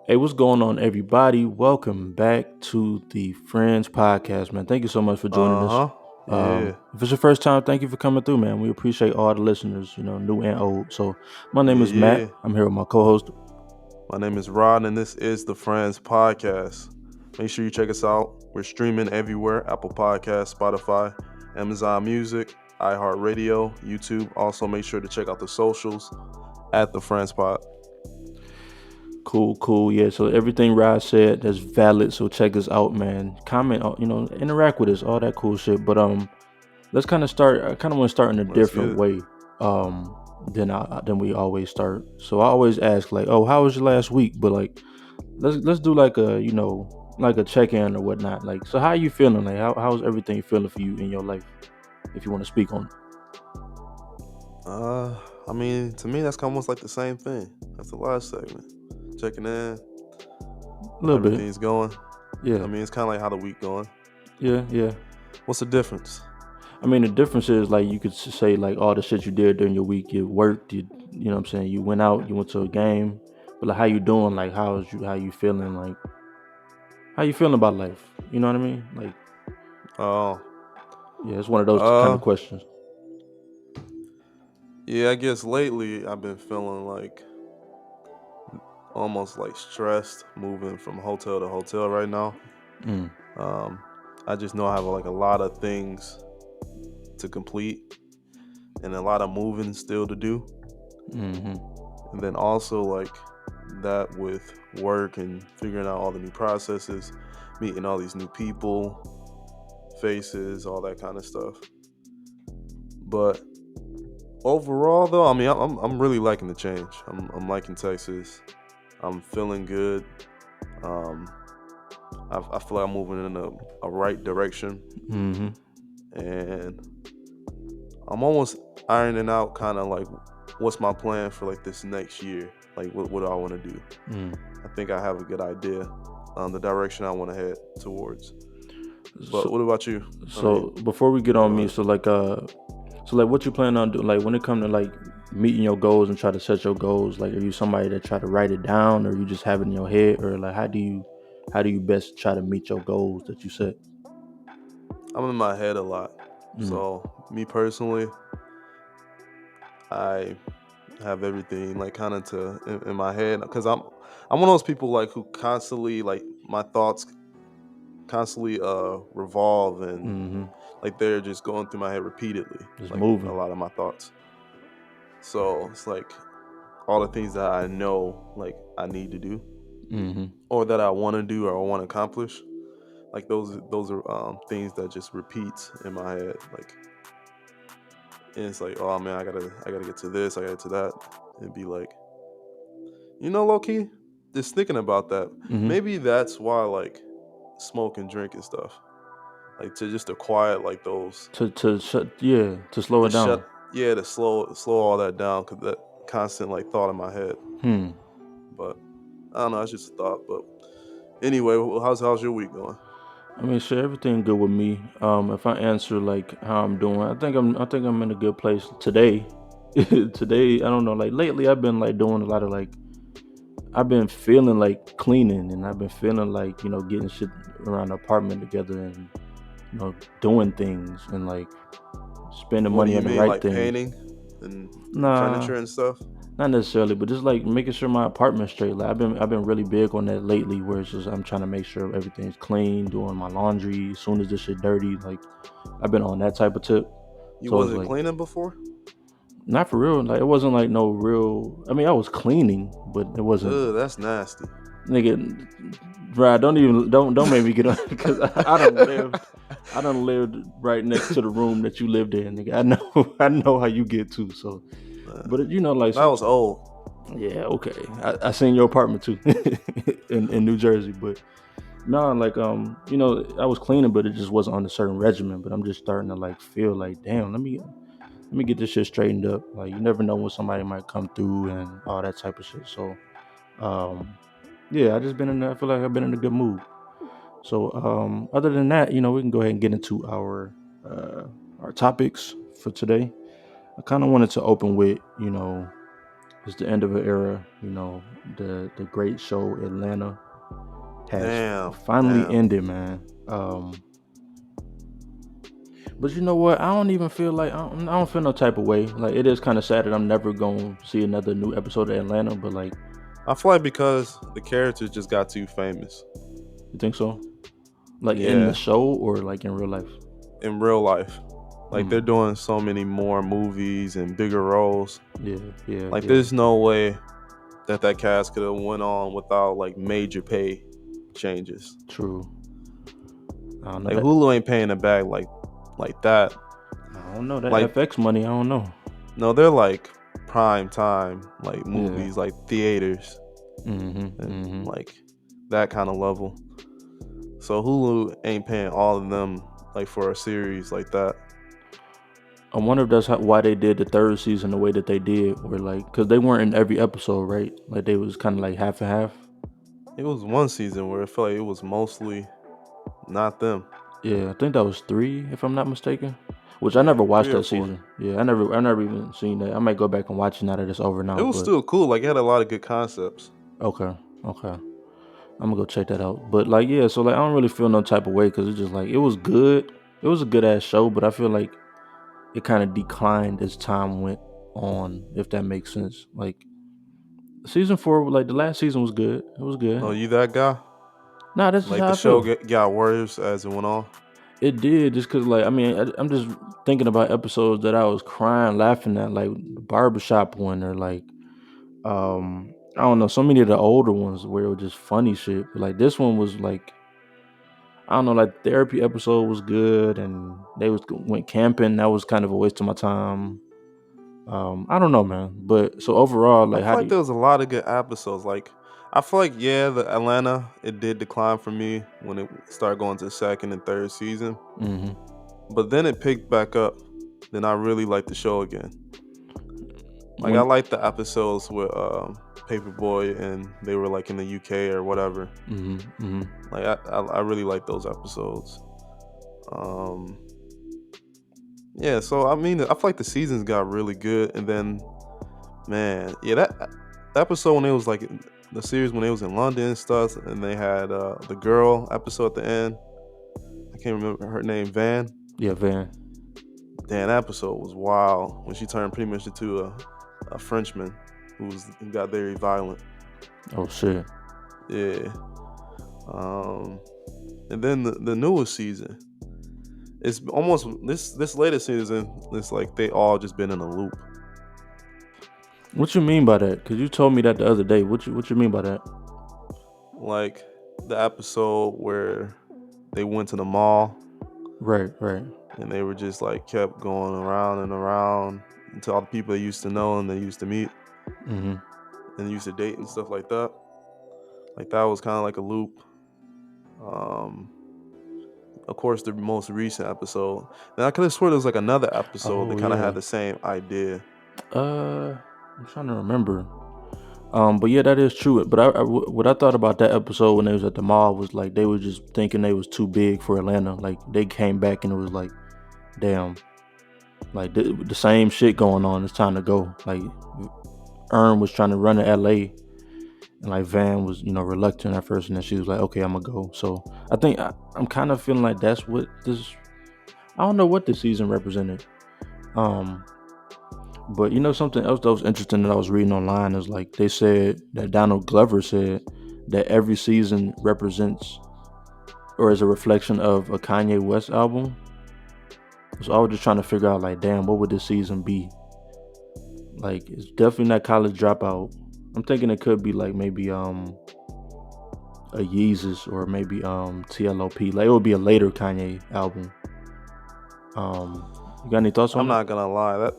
Hey, what's going on, everybody? Welcome back to the Friends Podcast, man. Thank you so much for joining us. Uh-huh. Yeah. If it's your first time, thank you for coming through, man. We appreciate all the listeners, new and old. So, my name Yeah, is Matt. yeah. I'm here with my co-host. My name is Rod, and this is the Friends Podcast. Make sure you check us out. We're streaming everywhere: Apple Podcasts, Spotify, Amazon Music, iHeartRadio, YouTube. Also, make sure to check out the socials at the Friends Pod. Cool. Yeah. So everything Rod said that's valid. So check us out, man. Comment, interact with us, all that cool shit. But let's kind of start. I kind of want to start in a Let's get different it. way. Than we always start. So I always ask like, "Oh, how was your last week?" But like, let's do like a like a check-in or whatnot. Like, so how you feeling? Like, how's everything feeling for you in your life? If you want to speak on it. To me, that's almost like the same thing. That's the last segment. Checking in, A little bit. everything's going. Yeah. It's kind of like how the week going. Yeah. What's the difference? I mean, the difference is like you could say like all the shit you did during your week. You worked. You know what I'm saying. You went out. You went to a game. But like, how you doing? Like, how you feeling? Like, how you feeling about life? You know what I mean? Like, Oh, yeah, it's one of those kind uh, of questions. yeah, I guess lately I've been feeling like almost like stressed moving from hotel to hotel right now. Mm. Um, I just know I have like a lot of things to complete and a lot of moving still to do. Mm-hmm. And then also like that with work and figuring out all the new processes, meeting all these new people, faces, all that kind of stuff. But overall though, I'm really liking the change. I'm liking Texas. I'm feeling good. Um, I feel like I'm moving in a right direction, Mm-hmm. and I'm almost ironing out kind of like what's my plan for like this next year. Like what do I want to do? Mm. I think I have a good idea on the direction I want to head towards. But So, what about you? so before we get on Go me, ahead. so like what you plan on doing? Like when it comes to like meeting your goals and try to set your goals, like are you somebody that try to write it down, or you just have it in your head, or like how do you best try to meet your goals that you set? I'm in my head a lot. Mm. So me personally, I have everything like kind of in my head because I'm one of those people like who constantly like my thoughts constantly revolve and Mm-hmm. like they're just going through my head repeatedly, Just like a moving. lot of my thoughts. So it's like all the things that I know like I need to do Mm-hmm. or that I want to do or I want to accomplish. Like those are things that just repeats in my head. Like and it's like, oh man, I gotta get to this, I gotta get to that. And be like, low key, just thinking about that. Mm-hmm. Maybe that's why I like smoke and drink and stuff. Like to quiet like those To slow to it down. shut to slow all that down because that constant like thought in my head. Hmm. But I don't know, that's just a thought. But anyway, how's your week going? I mean, sure, everything good with me. If I answer like how I'm doing, I think I'm in a good place today. Today, I don't know. Like lately, I've been like doing a lot of like I've been feeling like cleaning, and I've been feeling like getting shit around the apartment together, and doing things, and like spending What do money you on the mean, right like things. painting and Nah, furniture and stuff? not necessarily, but just like making sure my apartment's straight. Like I've been really big on that lately, where it's just I'm trying to make sure everything's clean, doing my laundry. As soon as this shit dirty, like I've been on that type of tip. You So it's wasn't like cleaning before? not for real. Like it wasn't like no real. I mean, I was cleaning, but it wasn't. Ugh, that's nasty. Nigga, right? Don't make me get on because I don't live right next to the room that you lived in, nigga. I know I know how you get to. So, Uh, but like that was old. yeah, okay. I seen your apartment too in New Jersey, but no, like I was cleaning, but it just wasn't on a certain regimen. But I'm just starting to like feel like, damn, let me get this shit straightened up. Like you never know when somebody might come through and all that type of shit. So um yeah, I feel like I've been in a good mood. So other than that, we can go ahead and get into our topics for today. I kind of wanted to open with, It's the end of an era. The great show Atlanta has finally Damn. ended, man. But you know what? I don't even feel like I don't feel no type of way. Like it is kind of sad that I'm never gonna see another new episode of Atlanta. But like, I feel like because the characters just got too famous. you think so? Like in the Yeah, show or like in real life? in real life. Like they're Mm. doing so many more movies and bigger roles. Yeah, yeah, Like yeah. there's no way that cast could have went on without like major pay changes. True. I don't know Like that. Hulu ain't paying a bag like that. I don't know that Like FX money. I don't know. no, they're like prime time like Yeah. movies, like theaters Mm-hmm. and Mm-hmm. like that kind of level. So Hulu ain't paying all of them like for a series like that. I wonder if that's why they did the third season the way that they did, where like, cause they weren't in every episode, right? Like they was kind of like half and half. It was one season where it felt like it was mostly not them. Yeah, I think that was 3, if I'm not mistaken. Which I never watched 3 or that 4. season. Yeah, I never even seen that. I might go back and watch it now that it's over It now. was But still cool. Like it had a lot of good concepts. okay, I'm gonna go check that out. But like, yeah, so like, I don't really feel no type of way because it's just like it was good. It was a good ass show, but I feel like it kind of declined as time went on, if that makes sense. Like season 4, like the last season was good. It was Oh, good. you that guy? Nah, that's just Like how the I show feel. got worse as it went on. It did, just cause like, I mean, I'm just thinking about episodes that I was crying laughing at, like the barbershop one, or like I don't know, so many of the older ones where it was just funny shit. But like this one was like, I don't know, like therapy episode was good, and they went camping. That was kind of a waste of my time. I don't know, man. But so overall, I like, how feel do like you? there was a lot of good episodes. Like I feel like the Atlanta it did decline for me when it started going to second and third season, Mm-hmm. but then it picked back up. Then I really liked the show again. Like I When liked the episodes with Paperboy and they were like in the UK or whatever. mm-hmm, mm-hmm. Like I really like those episodes. Um, yeah, so I mean, I feel like the seasons got really good, and then man, yeah, that episode when it was like the series when it was in London and stuff, and they had the girl episode at the end. I can't remember her name, Van. Yeah, Van. Damn, that episode was wild when she turned pretty much into a Frenchman who got very violent. Oh shit. Yeah. And then the newest season, it's almost this latest season. It's like they all just been in a loop. What you mean by that? Cause you told me that the other day. What you mean by that? Like the episode where they went to the mall Right, right. and they were just like kept going around and around until all the people they used to know and they used to meet Mm-hmm. and used to date and stuff like that. Like that was kind of like a loop. Um, of course, the most recent episode. And I could have sworn there was like another episode that Oh kind of yeah. had the same idea. I'm trying to remember. But yeah, that is true. But what I thought about that episode when they was at the mall was like they were just thinking they was too big for Atlanta. Like they came back and it was like, damn, like the same shit going on. It's time to go. Like Earn was trying to run to LA, and like Van was, reluctant at first, and then she was like, okay, I'm gonna go. So I think I'm kind of feeling like that's what this. I don't know what this season represented. Um, But something else that was interesting that I was reading online is like they said that Donald Glover said that every season represents or is a reflection of a Kanye West album. So I was just trying to figure out like, damn, what would this season be? Like it's definitely not College Dropout. I'm thinking it could be like maybe a Yeezus or maybe TLOP. Like it would be a later Kanye album. You got any thoughts on I'm that? not gonna lie,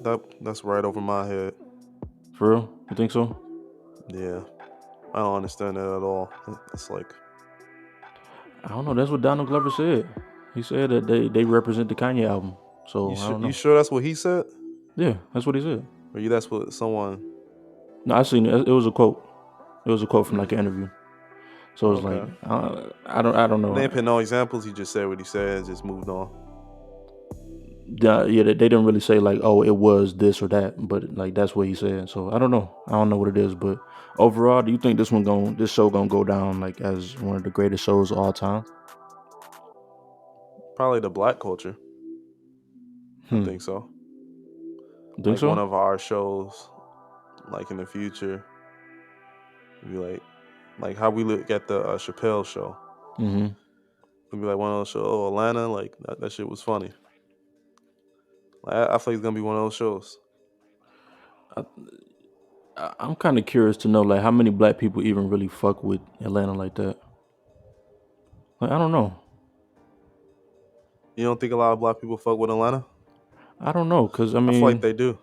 that's right over my head. For real? You think so? Yeah, I don't understand that at all. It's like I don't know. That's what Donald Glover said. He said that they represent the Kanye album. So I don't you know. sure that's what he said, Yeah, that's what he said. or that's what someone? No, I seen it. It was a quote. It was a quote from like an interview. So it's like Okay. I don't They know. didn't put no examples. He just said what he said and just moved on. Yeah, they didn't really say like, oh, it was this or that, but like that's what he said. So I don't know. I don't know what it is, but overall, do you think this show gonna go down like as one of the greatest shows of all time? Probably the black culture. I Hmm. think so. Think Like one so? of our shows, like in the future, be like how we look at the Chappelle show. Mm-hmm. It'd be like one of those shows. Oh, Atlanta, like that shit was funny. Like, I feel like it's gonna be one of those shows. I'm kind of curious to know like how many black people even really fuck with Atlanta like that. Like I don't know. You don't think a lot of black people fuck with Atlanta? I don't know, cause I feel like they do.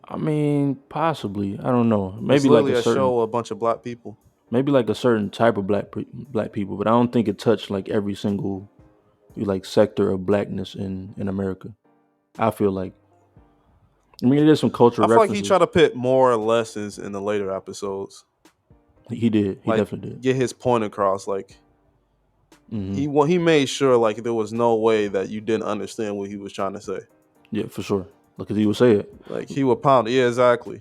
I mean, possibly. I don't know. It's literally a show of a bunch of black people. maybe like a certain type of black people, but I don't think it touched like every single like sector of blackness in America. I feel like. I mean, there's some cultural I feel like he references. tried to put more lessons in the later episodes. He did. He Like definitely did. get his point across. Like Hmm. he made sure like there was no way that you didn't understand what he was trying to say. Yeah, for sure. Because he would say it. Like he would pound it. Yeah, exactly.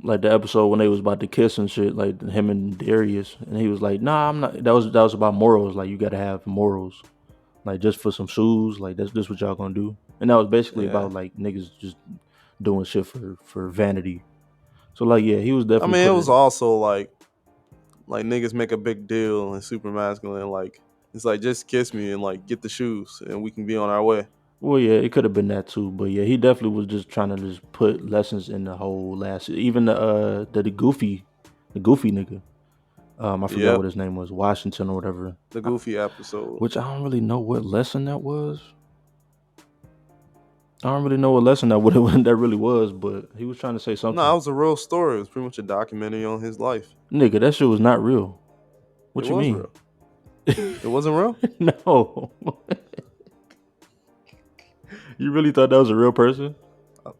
Like the episode when they was about to kiss and shit, like him and Darius, and he was like, "Nah, I'm not." That was about morals. Like you got to have morals. Like just for some shoes, like that's just what y'all gonna do. And that was basically Yeah. about like niggas just doing shit for vanity. So like yeah, he was I definitely mean, it put was it. also like niggas make a big deal and super masculine. Like it's like just kiss me and like get the shoes and we can be on our way. Well, yeah, it could have been that too, but yeah, he definitely was just trying to just put lessons in the whole last. Even the goofy nigga. I forgot what Yep. his name was, Washington or whatever. The Goofy episode. Which I don't really know what lesson that was. I don't really know what lesson that would that really was, but he was trying to say No, it something. was a real story. It was pretty much a documentary on his life. Nigga, that shit was not real. It What you was mean? real. It wasn't real? No. You really thought that was a real person?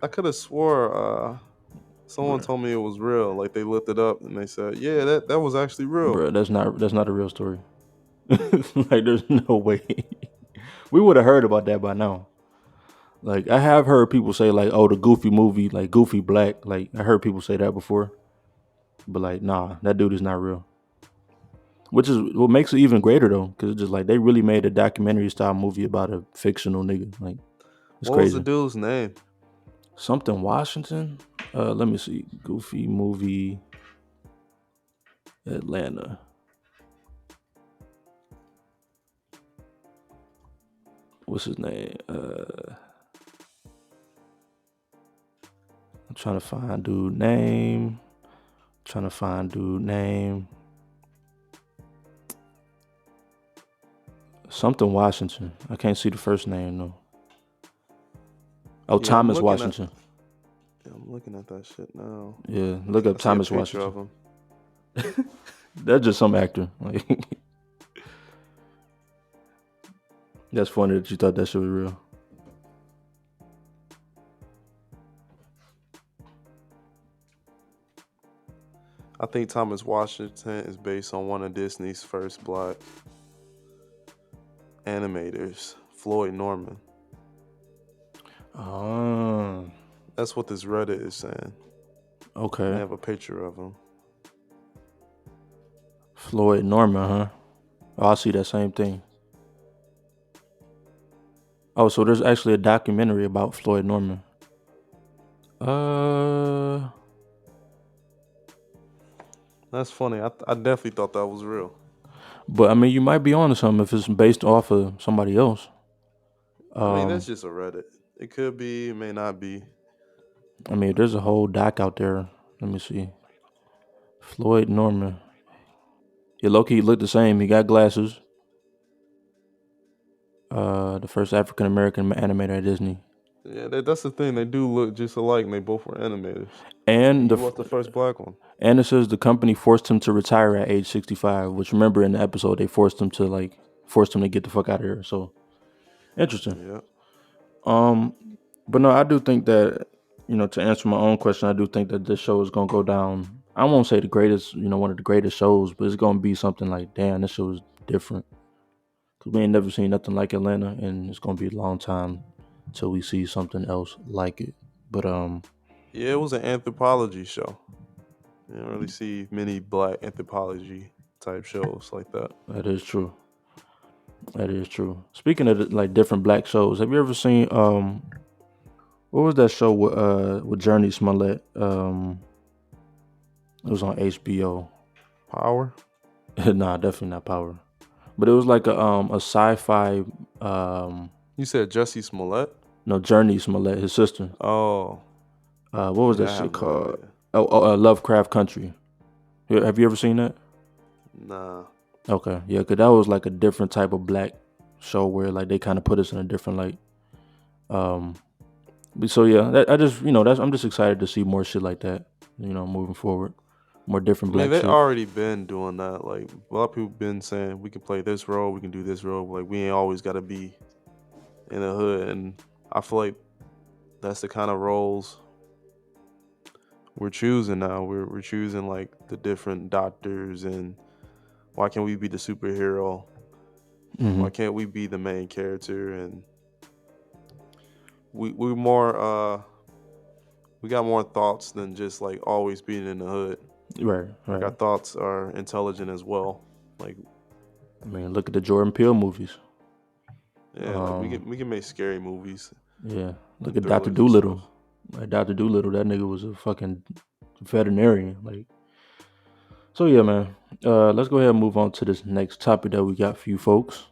I could have swore someone Bruh. told me it was real. Like they looked it up and they said, yeah, that was actually real. Bruh, that's not a real story. Like there's no way. We would have heard about that by now. Like I have heard people say like, oh, the Goofy movie, like Goofy Black. Like I heard people say that before. But like, nah, that dude is not real. Which is what makes it even greater though, because just like they really made a documentary style movie about a fictional nigga. Like it's What was the crazy. dude's name? Something Washington. Let me see. Goofy movie Atlanta. What's his name? I'm trying to find dude name. Something Washington. I can't see the first name though. Oh, Yeah, Thomas Washington. I'm looking at that shit now. Yeah, look I up see a Thomas picture Washington. of him. That's just some actor. Like, that's funny that you thought that shit was real. I think Thomas Washington is based on one of Disney's first black animators, Floyd Norman. Oh, That's what this Reddit is saying. They okay. have a picture of him. Floyd Norman, huh? Oh, I see that same thing. Oh, so there's actually a documentary about Floyd Norman. Uh, That's funny. I definitely thought that was real. but I mean, you might be onto something if it's based off of somebody else. I mean, that's Um, just a Reddit. It could be, it may not be. I mean, there's a whole doc out there. Let me see. Floyd Norman. Yeah, low-key looked the same. He got glasses. The first African American animator at Disney, Yeah, that's the thing. They do look just alike, and they both were animators. and He was the first black one. and it says the company forced him to retire at age 65. Which remember in the episode they forced him to get the fuck out of here. So interesting. Yeah. Um, but no, I do think that to answer my own question, I do think that this show is gonna go down. I won't say the greatest, one of the greatest shows, but it's gonna be something like, damn, this show is different. Cause we ain't never seen nothing like Atlanta, and it's gonna be a long time till we see something else like it. But Yeah, it was an anthropology show. You don't really see many black anthropology type shows like that. that is true. That is true. Speaking of like different black shows, have you ever seen what was that show with Journey Smollett? It was on HBO. Power? Nah, definitely not Power. But it was like a sci-fi You said Jussie Smollett? no, Journey Smollett, his sister. Oh, What was that yeah, I shit have no called? idea. Lovecraft Country. Have you ever seen that? Nah. Okay, yeah, cause that was like a different type of black show where like they kind of put us in a different light. Um, so yeah, I just I'm just excited to see more shit like that. Moving forward, more I different mean, black they shit. already been doing that. Like, a lot of people been saying we can play this role, we can do this role. Like, we ain't always got to be in the hood. And I feel like that's the kind of roles we're choosing now. We're choosing like the different doctors, and why can't we be the superhero? Hmm. Why can't we be the main character? And we more we got more thoughts than just like always being in the hood. Right, Like our right. thoughts are intelligent as well. Like I mean, look at the Jordan Peele movies. yeah, like Um, we can make scary movies yeah, look and at Doctor thrillers and stuff. Doolittle. Like Doctor Doolittle, that nigga was a fucking veterinarian. Like, so yeah, man. Let's go ahead and move on to this next topic that we got for you folks.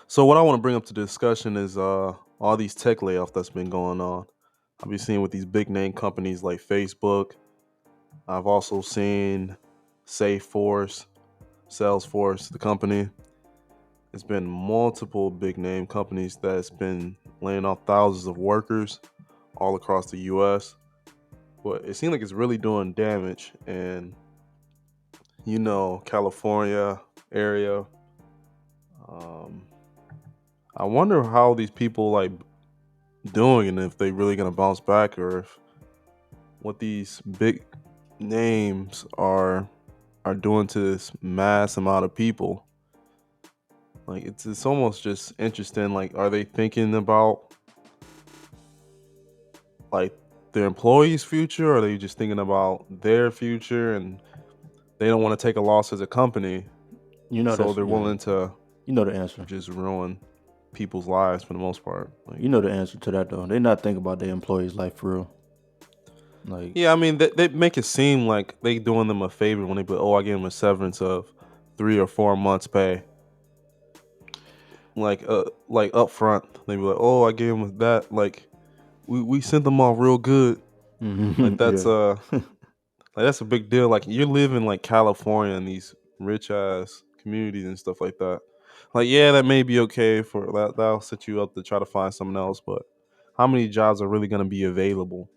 So what I want to bring up to discussion is all these tech layoffs that's been going on. I've been seeing with these big name companies like Facebook. I've also seen Salesforce, the company. It's been multiple big name companies that's been laying off thousands of workers all across the US. But it seems like it's really doing damage in, California area. Um, I wonder how these people like doing and if they really gonna bounce back, or if what these big names are doing to this mass amount of people. Like it's almost just interesting. Like, are they thinking about like their employees' future, or are they just thinking about their future and they don't want to take a loss as a company, You know so that's they're yeah. willing to You know the answer. just ruin people's lives for the most part. Like, You know the answer to that though. They not thinking about their employees' life for real. Like, yeah, I mean, they make it seem like they doing them a favor when they put, oh, I gave them a severance of 3 or 4 months pay. Like up front, they be like, oh, I gave them that. Like, we sent them off real good. Like that's yeah, like that's a big deal. Like you're living like California in these rich ass communities and stuff like that. Like, yeah, that may be okay for that. That'll set you up to try to find something else. But how many jobs are really going to be available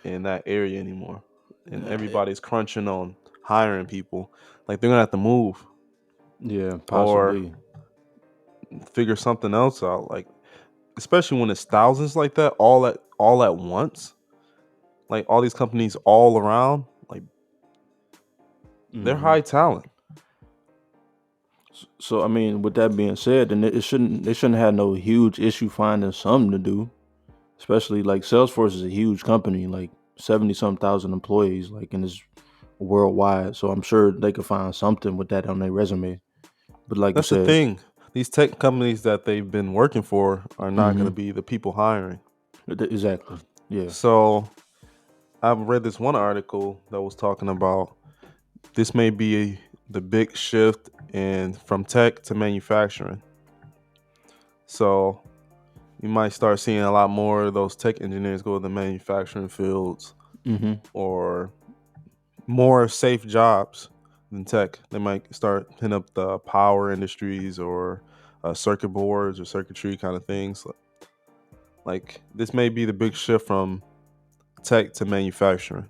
in that area anymore? And everybody's crunching on hiring people. Like they're gonna have to move yeah, or possibly. figure something else out. Like especially when it's thousands like that all at once. Like all these companies all around. Like they're Hmm. high talent. So I mean, with that being said, then they shouldn't have no huge issue finding something to do. Especially like Salesforce is a huge company, like 70 some thousand employees, like and it's worldwide. So I'm sure they could find something with that on their resume. But like you That's the said, thing. These tech companies that they've been working for are not going to hmm be the people hiring. exactly, yeah. So I've read this one article that was talking about this may be the big shift in from tech to manufacturing. So you might start seeing a lot more of those tech engineers go to the manufacturing fields Hmm. or more safe jobs than tech. They might start hitting up the power industries or circuit boards or circuitry kind of things. Like this may be the big shift from tech to manufacturing.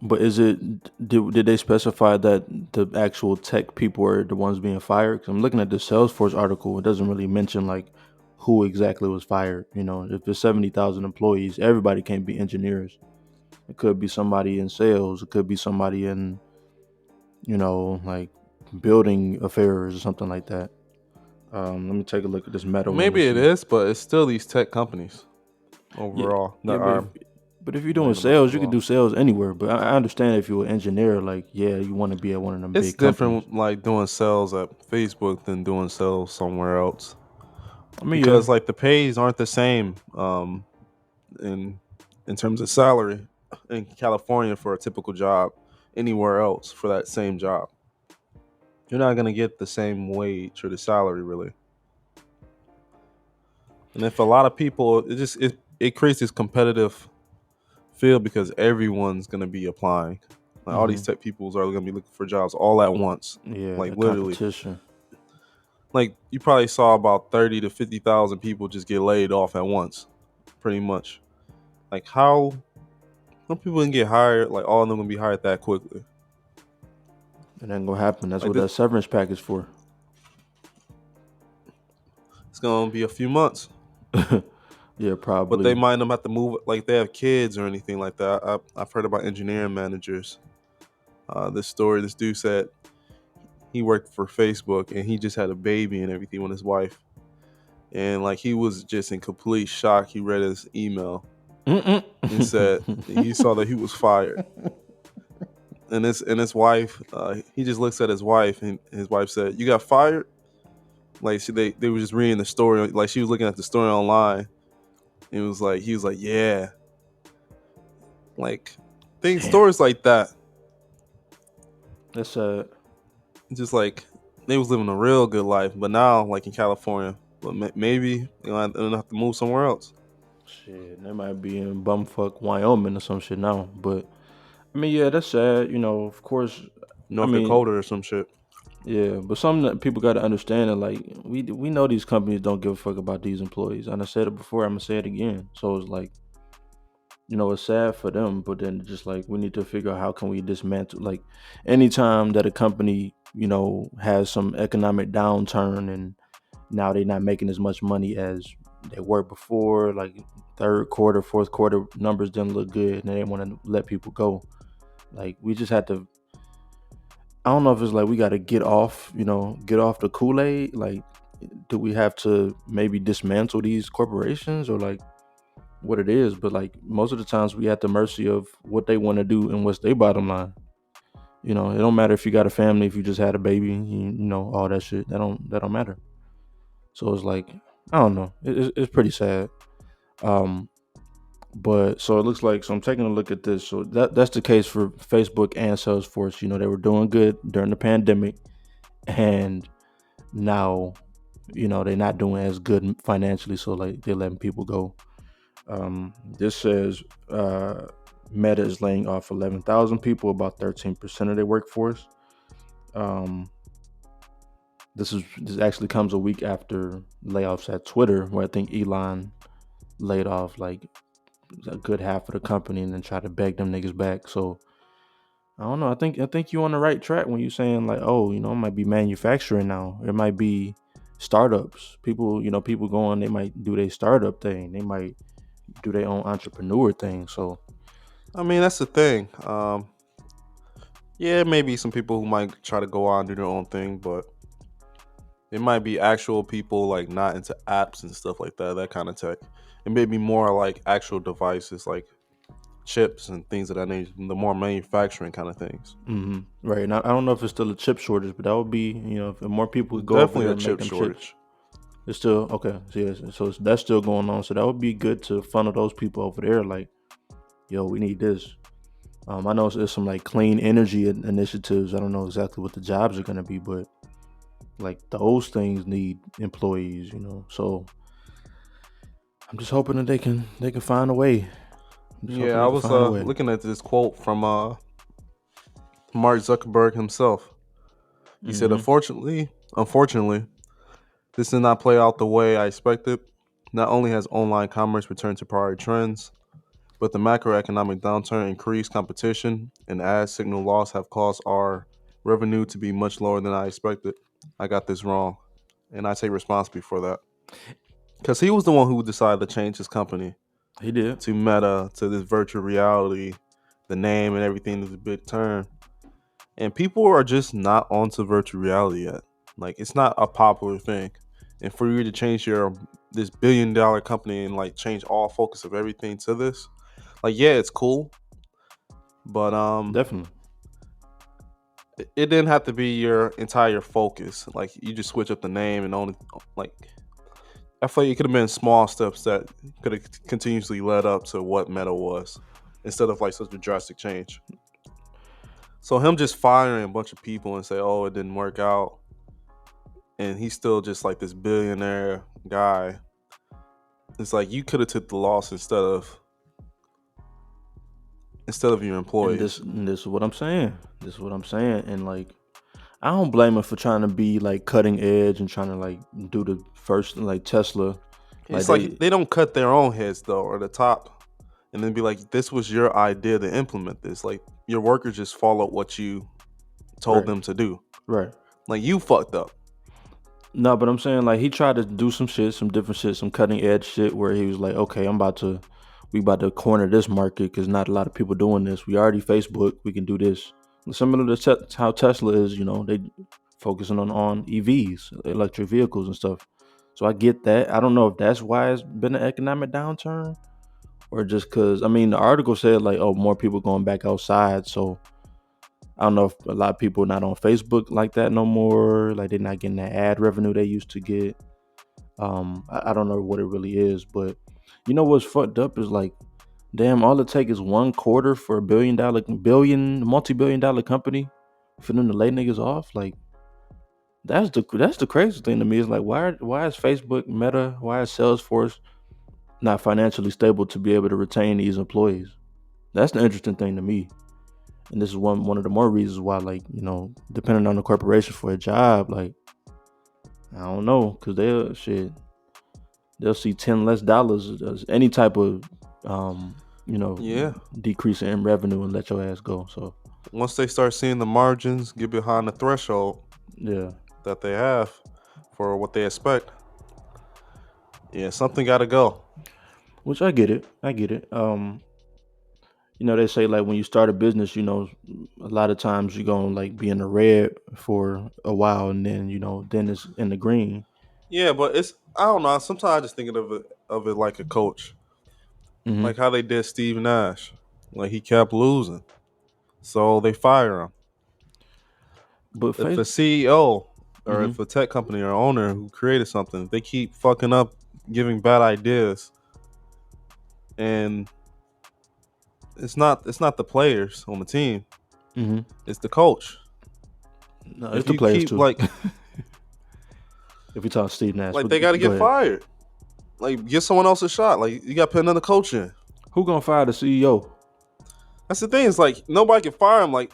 But did they specify that the actual tech people are the ones being fired? 'Cause I'm looking at the Salesforce article. It doesn't really mention like who exactly was fired. If there's 70,000 employees, everybody can't be engineers. It could be somebody in sales. It could be somebody in like building affairs or something like that. Let me take a look at this Meta one to Maybe it see. is, but it's still these tech companies Yeah, overall that yeah, are but if you're doing laying them out sales, as you could well. do sales anywhere. But I understand if you're an engineer, like yeah, you want to be at one of them It's big companies. different, like doing sales at Facebook than doing sales somewhere else, I mean, yeah, because like the pays aren't the same in terms of salary in California for a typical job anywhere else for that same job. You're not gonna get the same wage or the salary really. And if a lot of people, it creates this competitive field because everyone's gonna be applying. Like all these hmm tech peoples are gonna be looking for jobs all at once. yeah, Like the literally, competition. like you probably saw about 30 to 50,000 people just get laid off at once, pretty much. Like how some people can get hired, like all of them gonna be hired that quickly. It ain't gonna happen. That's Like what this, that severance package for. it's gonna be a few months, Yeah, but they probably. might not have to move like they have kids or anything like that. I've heard about engineering managers. This story, this dude said he worked for Facebook and he just had a baby and everything with his wife, and like he was just in complete shock. He read his email Mm-mm. and said he saw that he was fired. And his wife, he just looks at his wife, and his wife said, "You got fired?" Like they were just reading the story, like she was looking at the story online. And it was like he was like, "Yeah," like things, Damn, stories like that. that's Just like they was living a real good life, but now like in California, but maybe they're gonna have to move somewhere else, shit. They might be in bumfuck Wyoming or some shit now. But I mean, yeah, that's sad. You know, of course. I North mean, Dakota or some shit. yeah, but some that people got to understand that like we know these companies don't give a fuck about these employees. And I said it before, I'm gonna say it again. So it's like, you know, it's sad for them, but then just like we need to figure out how can we dismantle, like anytime that a company, you know, has some economic downturn and now they're not making as much money as they were before, like third quarter, fourth quarter numbers didn't look good and they didn't want to let people go. Like we just had to, I don't know if it's like we got to get off, you know, get off the Kool-Aid. Like, do we have to maybe dismantle these corporations or like what it is? But like most of the times we at the mercy of what they want to do and what's their bottom line. You know, it don't matter if you got a family, if you just had a baby, you know, all that shit. That don't matter. So it's like, I don't know. It's pretty sad. Um, but so it looks like, so I'm taking a look at this. So that's the case for Facebook and Salesforce. You know, they were doing good during the pandemic, and now, you know, they're not doing as good financially. So like they're letting people go. This says Meta is laying off 11,000 people, about 13% of their workforce. Um, this actually comes a week after layoffs at Twitter, where I think Elon laid off like a good half of the company and then tried to beg them niggas back. So I don't know. I think you're on the right track when you're saying like, oh, you know, it might be manufacturing now. It might be startups. People, you know, people going, they might do their startup thing. They might do their own entrepreneur thing. So I mean, that's the thing. Yeah, maybe some people who might try to go out and do their own thing, but it might be actual people like not into apps and stuff like that, that kind of tech. It may be more like actual devices, like chips and things of that nature, the more manufacturing kind of things. right. And I don't know if it's still a chip shortage, but that would be, you know, if more people would go over Definitely there a and make chip them chips. shortage. It's still okay. So, yes, so that's still going on. So that would be good to funnel those people over there. Like, yo, we need this. I know there's some like clean energy initiatives. I don't know exactly what the jobs are gonna be, but like those things need employees, you know. So I'm just hoping that they can find a way. I'm just hoping Yeah, I they can was find a way. looking at this quote from Mark Zuckerberg himself. He said, Mm-hmm. unfortunately, this did not play out the way I expected. Not only has online commerce returned to prior trends, but the macroeconomic downturn, increased competition, and ad signal loss have caused our revenue to be much lower than I expected. I got this wrong, and I take responsibility for that. Because he was the one who decided to change his company He did. to Meta, to this virtual reality, the name and everything is a big term. And people are just not onto virtual reality yet. Like, it's not a popular thing. And for you to change this $1 billion company and like change all focus of everything to this, like, yeah, it's cool, but Definitely. it didn't have to be your entire focus. Like, you just switch up the name and only like, I feel like it could have been small steps that could have continuously led up to what Meta was, instead of like such a drastic change. So him just firing a bunch of people and say, "Oh, it didn't work out," and he's still just like this billionaire guy. It's like you could have took the loss instead of your And employees. this is what I'm saying. This is what I'm saying. And like, I don't blame him for trying to be like cutting edge and trying to like do the first like Tesla. Like It's like they don't cut their own heads though, or the top, and then be like, "This was your idea to implement this." Like, your workers just follow what you told right, them to do. right. Like, you fucked up. No, but I'm saying like he tried to do some shit, some different shit, some cutting edge shit where he was like, okay, we about to corner this market because not a lot of people doing this. We already Facebook, we can do this. Similar to how Tesla is, they focusing on EVs, electric vehicles and stuff. So I get that. I don't know if that's why it's been an economic downturn or just because, I mean, the article said like, oh, more people going back outside. So I don't know if a lot of people are not on Facebook like that no more. Like they're not getting that ad revenue they used to get. I don't know what it really is, but what's fucked up is like, damn, all it take is one quarter for a multi-billion dollar company for them to lay niggas off. Like that's the crazy thing to me. Is like why is Facebook, Meta, why is Salesforce not financially stable to be able to retain these employees? That's the interesting thing to me. And this is one of the more reasons why, like, depending on the corporation for a job, like, I don't know, because they'll see $10 less as any type of Yeah. decrease in revenue and let your ass go. So Once they start seeing the margins get behind the threshold yeah, that they have for what they expect, yeah, something got to go. which I get it. They say like when you start a business, a lot of times you're gonna like be in the red for a while, and then then it's in the green. Yeah, but I don't know. Sometimes I just think of it like a coach, Hmm. like how they did Steve Nash. Like, he kept losing, so they fire him. But If face. a CEO or Hmm. if a tech company or owner who created something, they keep fucking up, giving bad ideas, and it's not the players on the team, Hmm. it's the coach. No, it's If the you players keep too. like If we talk Steve Nash, they got to go get ahead. fired. Like, give someone else a shot. Like, you got to put another coach in. Who gonna fire the CEO? That's the thing. It's like nobody can fire him. Like,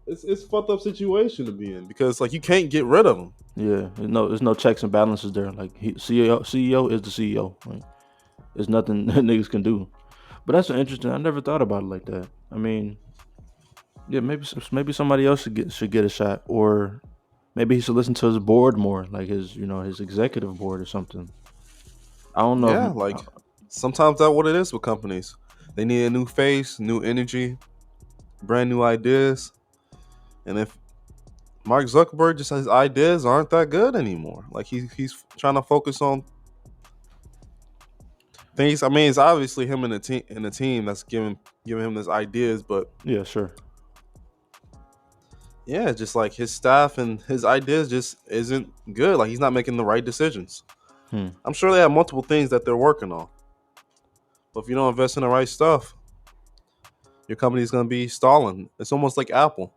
it's a fucked up situation to be in, because like you can't get rid of him. Yeah, there's no checks and balances there. Like CEO is the CEO. Like, there's nothing that niggas can do. But that's interesting. I never thought about it like that. I mean, yeah, maybe somebody else should get a shot, or maybe he should listen to his board more, like his executive board or something. I don't know. Yeah, like sometimes that's what it is with companies. They need a new face, new energy, brand new ideas. And if Mark Zuckerberg just his ideas aren't that good anymore, like he's trying to focus on things. I mean, it's obviously him and the team that's giving him these ideas, but Yeah, sure. yeah, just like his staff and his ideas just isn't good. Like, he's not making the right decisions. Hmm. I'm sure they have multiple things that they're working on, but if you don't invest in the right stuff, your company's gonna be stalling. It's almost like Apple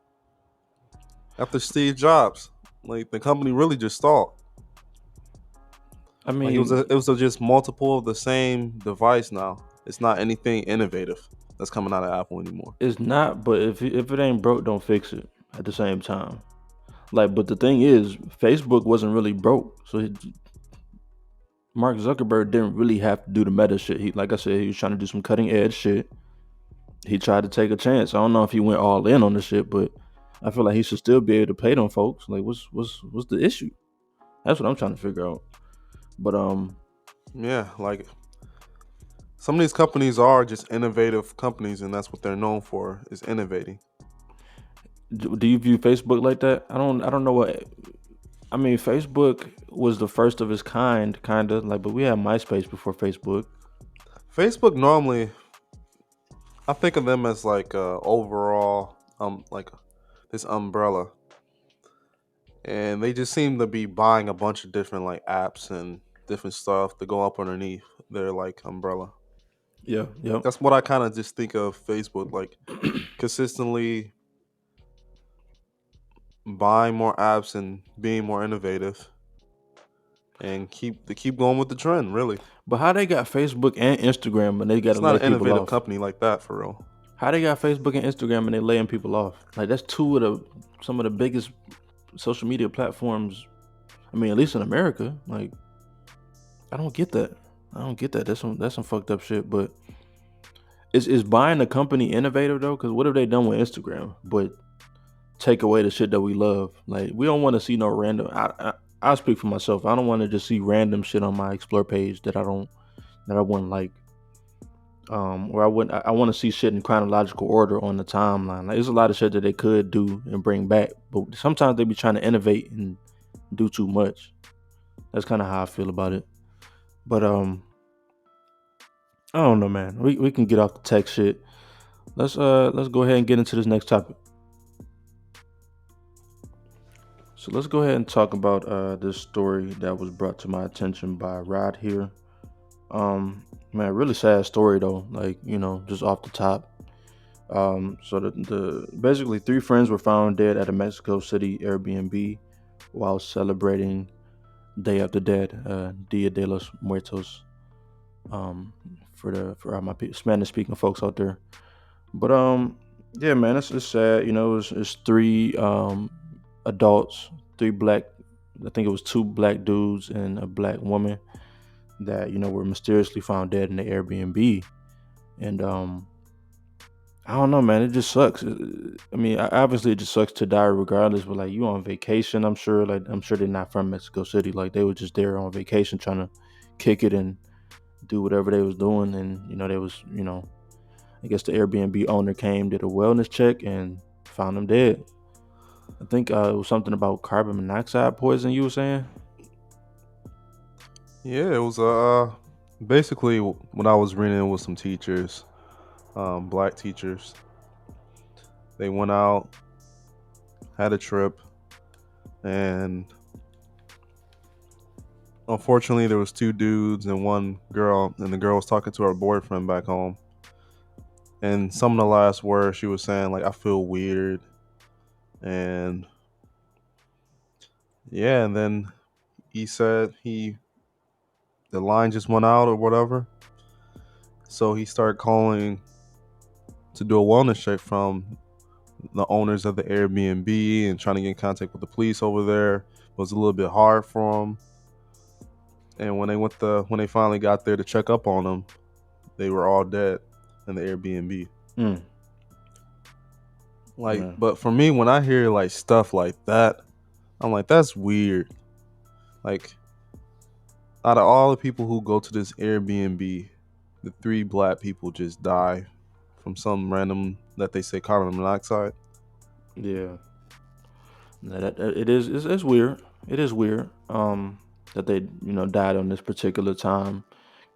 after Steve Jobs. Like, the company really just stalled. I Like, mean, it was just multiple of the same device now. It's not anything innovative that's coming out of Apple anymore. it's not. But if it ain't broke, don't fix it. At the same time, like, but the thing is, Facebook wasn't really broke, so Mark Zuckerberg didn't really have to do the meta shit. Like I said, he was trying to do some cutting edge shit. He tried to take a chance. I don't know if he went all in on the shit, but I feel like he should still be able to pay them folks. Like, what's the issue? That's what I'm trying to figure out. But Yeah, like some of these companies are just innovative companies, and that's what they're known for, is innovating. Do you view Facebook like that? I don't know what. I mean, Facebook was the first of its kind of like, but we had MySpace before Facebook. Facebook normally, I think of them as like overall, like this umbrella, and they just seem to be buying a bunch of different like apps and different stuff to go up underneath their like umbrella. Yeah, yep. That's what I kind of just think of Facebook, like consistently buying more apps and being more innovative and keep going with the trend. Really, But how they got Facebook and Instagram and they got to it's not lay an people innovative off? company like that for real. How they got Facebook and Instagram and they laying people off? Like that's two of the some of the biggest social media platforms. I mean, at least in America. Like I don't get that. I don't get that. That's some fucked up shit. But is buying a company innovative though? Because what have they done with Instagram? But take away the shit that we love. Like we don't want to see no random. I speak for myself. I don't want to just see random shit on my explore page that I wouldn't like. Or I wouldn't. I want to see shit in chronological order on the timeline. Like there's a lot of shit that they could do and bring back, but sometimes they be trying to innovate and do too much. That's kind of how I feel about it. But I don't know, man. We can get off the tech shit. Let's go ahead and get into this next topic. So let's go ahead and talk about this story that was brought to my attention by Rod here. Man, really sad story though. Like just off the top. So the basically three friends were found dead at a Mexico City Airbnb while celebrating Day of the Dead, Dia de los Muertos. For my Spanish speaking folks out there. But yeah, man, it's sad. It's three adults, three black. I think it was two black dudes and a black woman that were mysteriously found dead in the Airbnb, and I don't know, man. It just sucks. I mean, obviously, it just sucks to die regardless. But like, you on vacation, I'm sure. Like, I'm sure they're not from Mexico City. Like, they were just there on vacation, trying to kick it and do whatever they was doing. And they was, I guess the Airbnb owner came, did a wellness check, and found them dead. I think it was something about carbon monoxide poison. You were saying? Yeah, it was basically what I was reading with some teachers, black teachers. They went out, had a trip, and unfortunately there was two dudes and one girl, and the girl was talking to her boyfriend back home. And some of the last words she was saying, like, I feel weird. And yeah, and then he said the line just went out or whatever. So he started calling to do a wellness check from the owners of the Airbnb and trying to get in contact with the police over there. It was a little bit hard for him. And when they finally got there to check up on them, they were all dead in the Airbnb. Mm, Like, yeah. but for me, when I hear like stuff like that, I'm like, that's weird. Like, out of all the people who go to this Airbnb, the three black people just die from some random that they say carbon monoxide. Yeah. It is. It's weird. It is weird. That they died on this particular time.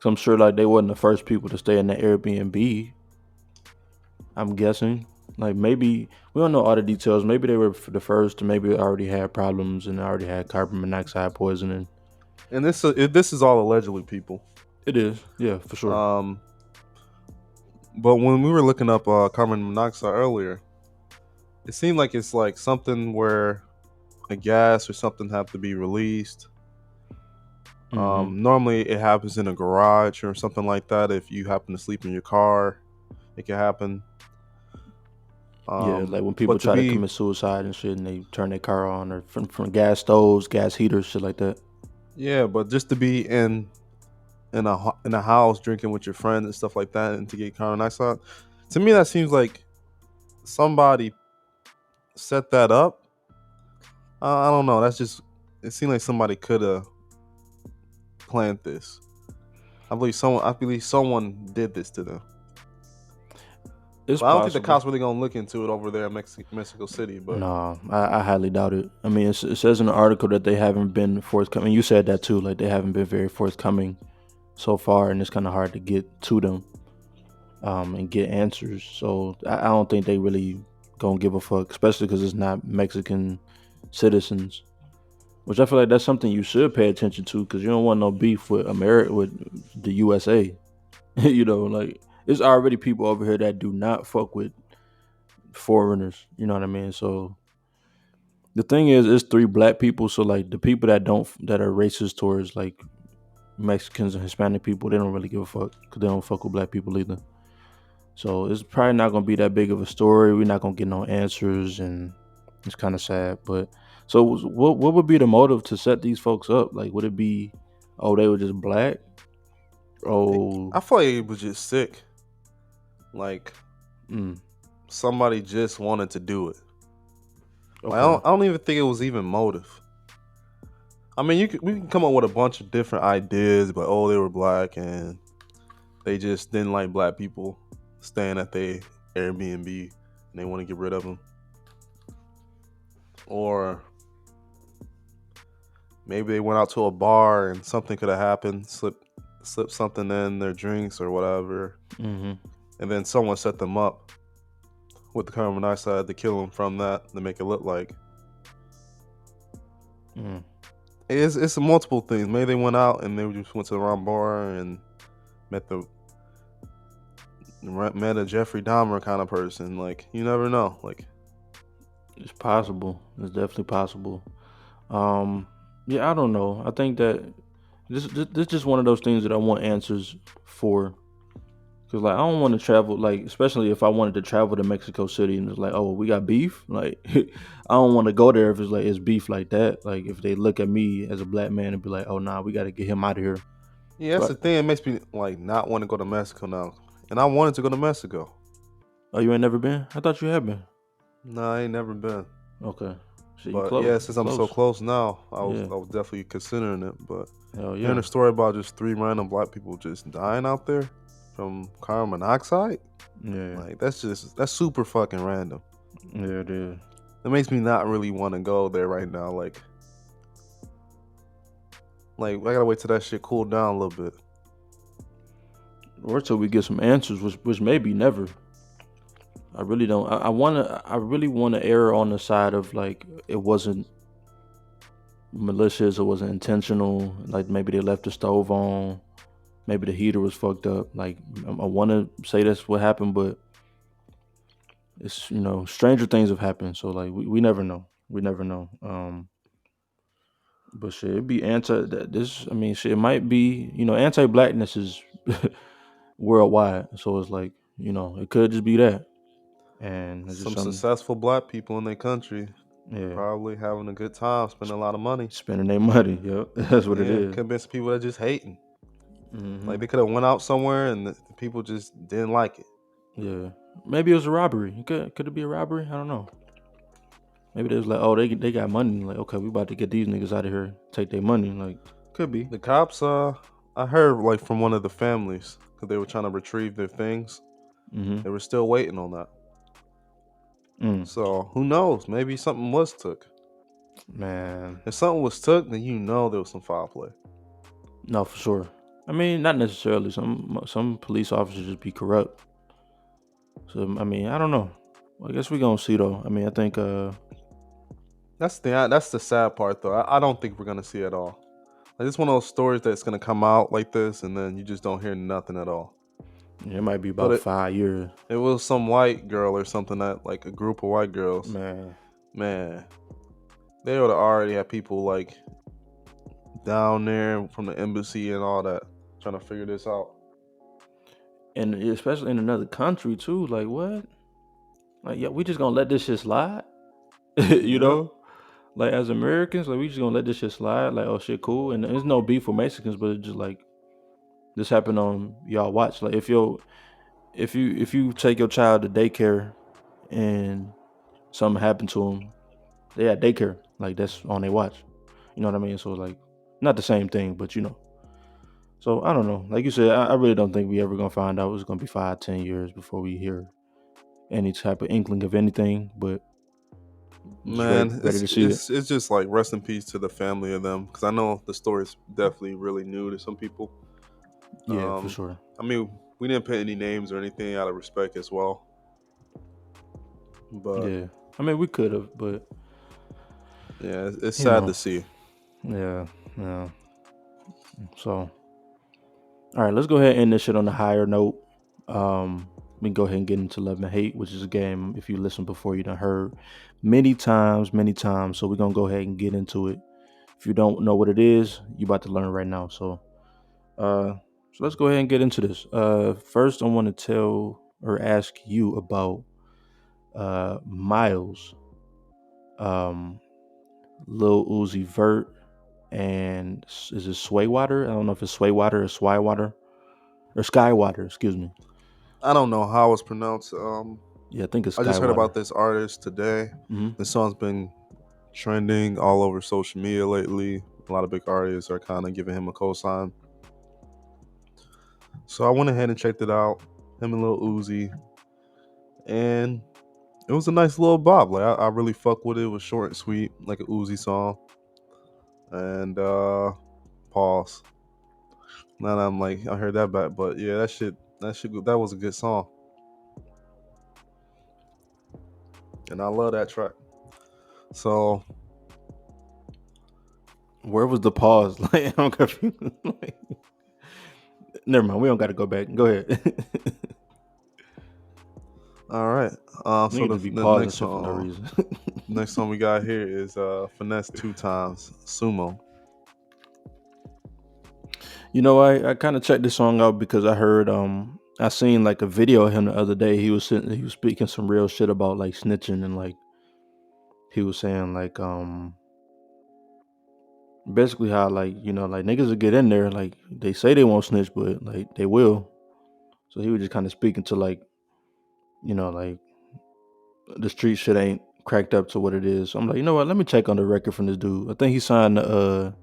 So I'm sure like they wasn't the first people to stay in the Airbnb. I'm guessing. Like maybe we don't know all the details. Maybe they were the first, or maybe they already had problems and already had carbon monoxide poisoning. And this is all allegedly, people. It is, yeah, for sure. Um, but when we were looking up carbon monoxide earlier, it seemed like it's like something where a gas or something have to be released. Mm-hmm. Normally, it happens in a garage or something like that. If you happen to sleep in your car, it can happen. Yeah, like when people But to try to be commit suicide and shit, and they turn their car on, or from gas stoves, gas heaters, shit like that. Yeah, but just to be in a house drinking with your friends and stuff like that, and to get carbon monoxide, to me that seems like somebody set that up. I don't know. It seemed like somebody could have planned this. I believe someone did this to them. It's But I don't think the possible. cops really gonna look into it over there in Mexico City. But No, I highly doubt it. I mean, it says in the article that they haven't been forthcoming. You said that too. Like they haven't been very forthcoming so far, and it's kind of hard to get to them and get answers. So I don't think they really gonna give a fuck, especially because it's not Mexican citizens. Which I feel like that's something you should pay attention to, because you don't want no beef with America, with the USA. Like there's already people over here that do not fuck with foreigners. You know what I mean? So the thing is, it's three black people. So like the people that are racist towards like Mexicans and Hispanic people, they don't really give a fuck because they don't fuck with black people either. So it's probably not gonna be that big of a story. We're not gonna get no answers, and it's kind of sad. But so what would be the motive to set these folks up? Like, would it be, oh, they were just black? Oh, I feel like it was just sick. Like mm, somebody just wanted to do it. Like, okay, I don't even think it was even motive. I mean, we can come up with a bunch of different ideas, but oh, they were black and they just didn't like black people staying at their Airbnb and they want to get rid of them. Or maybe they went out to a bar and something could have happened, slip something in their drinks or whatever, mm-hmm. and then someone set them up with the carbon monoxide to kill them from that to make it look like. Mm. It's multiple things. Maybe they went out and they just went to the wrong bar and met a Jeffrey Dahmer kind of person. Like, you never know. Like, It's possible. It's definitely possible. Yeah, I don't know. I think that this is just one of those things that I want answers for. Cause like I don't want to travel, like especially if I wanted to travel to Mexico City and it's like, oh, we got beef. Like I don't want to go there if it's like it's beef like that. Like if they look at me as a black man and be like, oh nah, we got to get him out of here. yeah, that's But the thing. It makes me like not want to go to Mexico now. And I wanted to go to Mexico. oh, you ain't never been? I thought you had been. No, I ain't never been. Okay, so you But close. yeah, since I'm so Close. close now, Yeah. I was definitely considering it. But Hell hearing yeah. a story about just 3 random black people just dying out there from carbon monoxide, Yeah. like that's super fucking random. Yeah, it is. It makes me not really want to go there right now. Like I gotta wait till that shit cool down a little bit. Or till we get some answers, which maybe never. I really don't. I really want to err on the side of like it wasn't malicious, it wasn't intentional. Like maybe they left the stove on, maybe the heater was fucked up. Like I want to say that's what happened, but it's stranger things have happened. So like we never know. We never know. But shit, it'd be this. I mean, shit, it might be anti-blackness is worldwide. So it's like it could just be that, and it's just Some something. successful black people in their country Yeah, probably having a good time, spending a lot of money. spending their money. Yep, that's what it Yeah, is. could have been some people that just hating. Mm-hmm. Like they could have went out somewhere and the people just didn't like it. Yeah, maybe it was a robbery. Could it be a robbery? I don't know. Maybe they was like, oh, they got money. Like, okay, we about to get these niggas out of here, take their money. Like, could be. The cops, I heard like from one of the families because they were trying to retrieve their things. Mm-hmm. They were still waiting on that. Mm. So who knows? Maybe something was took. Man, If something was took, then there was some foul play. no, for sure. I mean, not necessarily. Some police officers just be corrupt. So I mean, I don't know. Well, I guess we gonna see though. I mean, I think That's the sad part though. I don't think we're gonna see it all. Like, it's one of those stories that's gonna come out like this, and then you just don't hear nothing at all. it might be But about 5 years. it was some white girl or something that like a group of white girls. Man, They would have already had people like down there from the embassy and all that trying to figure this out. and especially in another country too. Like what? Like yeah, we just gonna let this shit slide? you know? Like as Americans, like we just gonna let this shit slide. Like oh shit, cool. And there's no beef for Mexicans, but it's just like this happened on y'all watch. Like if you take your child to daycare and something happened to them, they at daycare. Like that's on their watch. You know what I mean? So like not the same thing, but So I don't know. Like you said, I really don't think we ever gonna find out. It's gonna be 5, 10 years before we hear any type of inkling of anything, but just Man, ready it's to see it. it's it's just like rest in peace to the family of them, because I know the story is definitely really new to some people. Yeah, for sure. I mean, we didn't put any names or anything out of respect as well, but Yeah, I mean we could have, but yeah, it's you sad know, to see. yeah, yeah. So, all right, let's go ahead and end this shit on a higher note. We can go ahead and get into Love and Hate, which is a game, if you listened before, you done heard many times, many times. So we're gonna go ahead and get into it. If you don't know what it is, you about to learn right now. Uh, so let's go ahead and get into this. First, I want to tell or ask you about Miles, um, Lil Uzi Vert, and is it Swaywater? I don't know if it's Swaywater or Swywater or Skywater. Excuse me. I don't know how it's pronounced. Yeah, I think it's I just heard Skywater. about this artist today. Hmm. This song's been trending all over social media lately. A lot of big artists are kind of giving him a cosign. So I went ahead and checked it out. Him and Lil Uzi, and it was a nice little bop. Like I really fuck with it. It was short and sweet, like a Uzi song. And pause. Now that I'm like, I heard that back, but yeah, that was a good song, and I love that track. So Where was the pause? Like I'm confused. Like, never mind. We don't got to go back. Go ahead. all right. So Nigga the, just be the pausing shit for no reason. next song we got here is Finesse Two Times Sumo. You know, I kind of checked this song out because I heard I seen like a video of him the other day. He was speaking some real shit about like snitching and like he was saying like basically how like like niggas will get in there like they say they won't snitch but like they will. So he was just kind of speaking to like like the street shit ain't cracked up to what it is. So I'm like, you know what? Let me check on the record from this dude. I think he signed to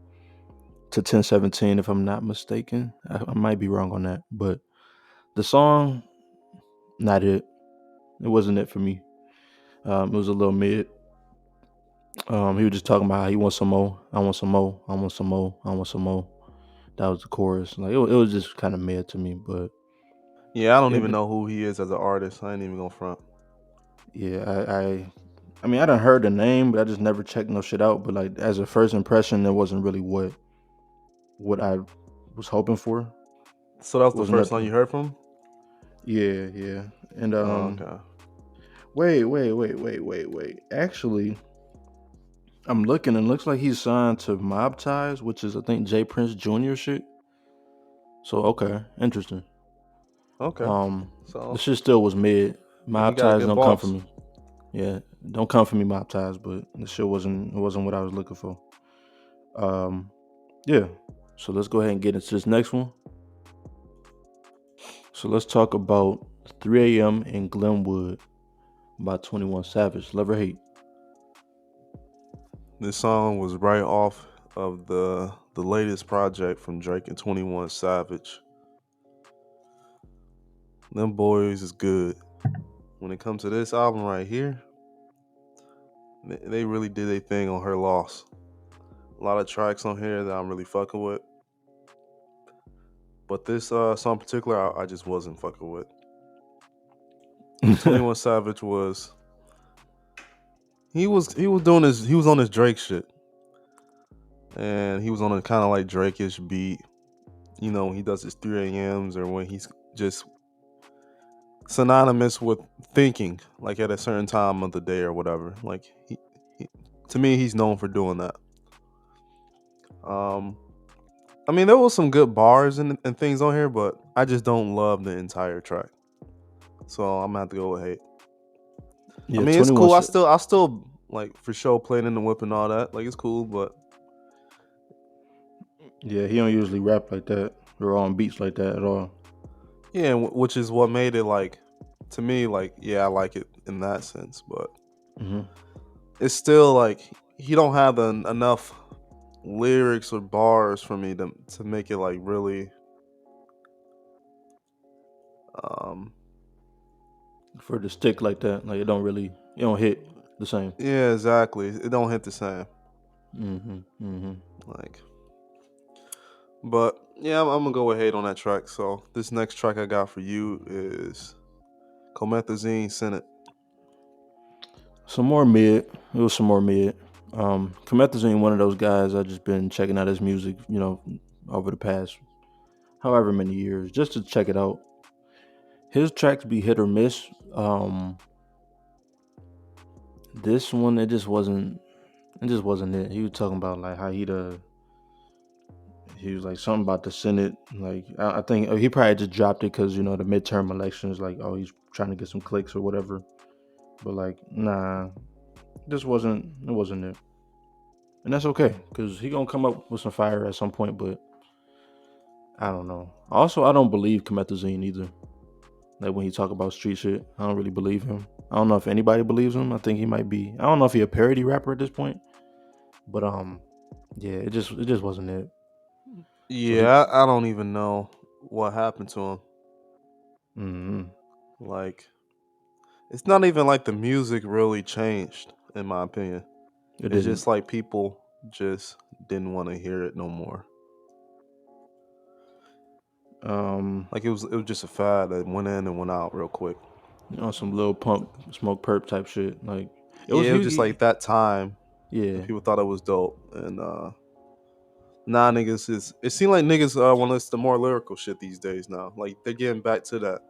1017 if I'm not mistaken. I might be wrong on that, but the song not it. It wasn't it for me. It was a little mid. He was just talking about how he wants some more. I want some more. I want some more. I want some more. That was the chorus. Like it was just kind of mid to me, but Yeah, I don't even it, know who he is as an artist. I ain't even gonna front. yeah, I mean, I done heard the name, but I just never checked no shit out. But like as a first impression, it wasn't really what I was hoping for. So that was It the wasn't first song nothing. you heard from? Yeah, yeah. And Oh, okay. wait. Actually, I'm looking and it looks like he's signed to Mob Ties, which is I think Jay Prince Jr. shit. So okay, interesting. Okay. Um, the So shit still was mid. yeah, he Mob got a Ties good don't come for boss. me. Yeah, don't come for me, Mob Ties. But the shit wasn't what I was looking for. Um, yeah. So let's go ahead and get into this next one. So let's talk about 3 a.m. in Glenwood by 21 Savage. Love or hate? This song was right off of the latest project from Drake and 21 Savage. Them boys is good. When it comes to this album right here, they really did their thing on Her Loss. A lot of tracks on here that I'm really fucking with. But this song in particular, I just wasn't fucking with. 21 Savage he was on his Drake shit. And he was on a kind of like Drake-ish beat. You know, when he does his 3 a.m.s or when he's just synonymous with thinking, like at a certain time of the day or whatever. Like he to me, he's known for doing that. Um, I mean, there was some good bars and things on here, but I just don't love the entire track. So I'm gonna have to go with hate. I Yeah, mean, it's 21. cool. I still like for sure playing in the whip and all that. Like it's cool, but Yeah, he don't usually rap like that or on beats like that at all. yeah, which is what made it like to me like yeah, I like it in that sense, but Hmm. it's still like he don't have enough lyrics or bars for me to make it like really um For it to stick like that, like it don't hit the same. Yeah, exactly. It don't hit the same. Mm-hmm. Mm-hmm. Like, but yeah, I'm gonna go ahead on that track. So this next track I got for you is Comethazine Senate. Some more mid. It was some more mid. Comethazine, one of those guys I just been checking out his music, over the past however many years, just to check it out. His tracks be hit or miss. This one it just wasn't. It just wasn't it. He was talking about like how he was like something about the Senate. Like I think he probably just dropped it because the midterm elections. Like he's trying to get some clicks or whatever. But like nah, this wasn't. It wasn't it. And that's okay because he gonna come up with some fire at some point. But I don't know. Also, I don't believe Comethazine either. Like when he talk about street shit, I don't really believe him. I don't know if anybody believes him. I think he might be. I don't know if he a parody rapper at this point. But yeah, it just wasn't it. So he. Yeah, I don't even know what happened to him. Mm, Like, it's not even like the music really changed, in my opinion. it It's didn't. just like people just didn't want to hear it no more. Um, Like it was just a fad that went in and went out real quick. some little pump smoke perp type shit. Like it was Yeah, it was just like that time yeah. and people thought it was dope. And nah, niggas is it seemed like niggas want to listen to more lyrical shit these days now. Like they're getting back to that.